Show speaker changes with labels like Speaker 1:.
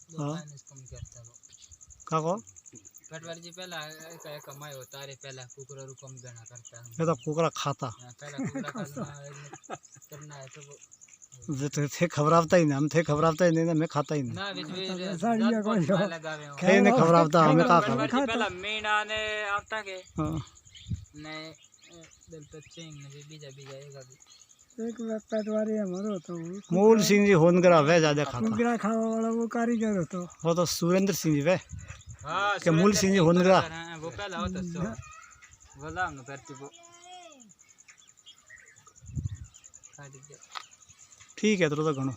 Speaker 1: कम करता वो
Speaker 2: काको
Speaker 1: पटवारी जी पहला एक कमाई होता है पहला कुकरा रू कम गणा करता है
Speaker 2: ये तो कुकरा खाता
Speaker 1: पहला कुकरा करना है तो
Speaker 2: जे थे खबरावता ही ना हम थे खबरावता ही नहीं ना मैं खाता ही नहीं
Speaker 1: ना बीच में लगावे हो
Speaker 2: थे ने खबरावता हमें का खबर
Speaker 1: पटवारी जी पहला मीना ने आता के
Speaker 2: हां
Speaker 1: ने दल पच्चींग ने बीजा बीजा
Speaker 3: एक पटवारी हमारो तो
Speaker 2: मूल सिंह जी होनगरा वे ज्यादा खाता
Speaker 3: कुकरा खावा वाला वो कारीगर होता
Speaker 2: वो तो सुरेंद्र सिंह जी वे
Speaker 1: हां
Speaker 2: के मूल सिंह जी होनगरा
Speaker 1: वो पहला होता सो बोला हम करती वो
Speaker 2: ठीक है तो घणो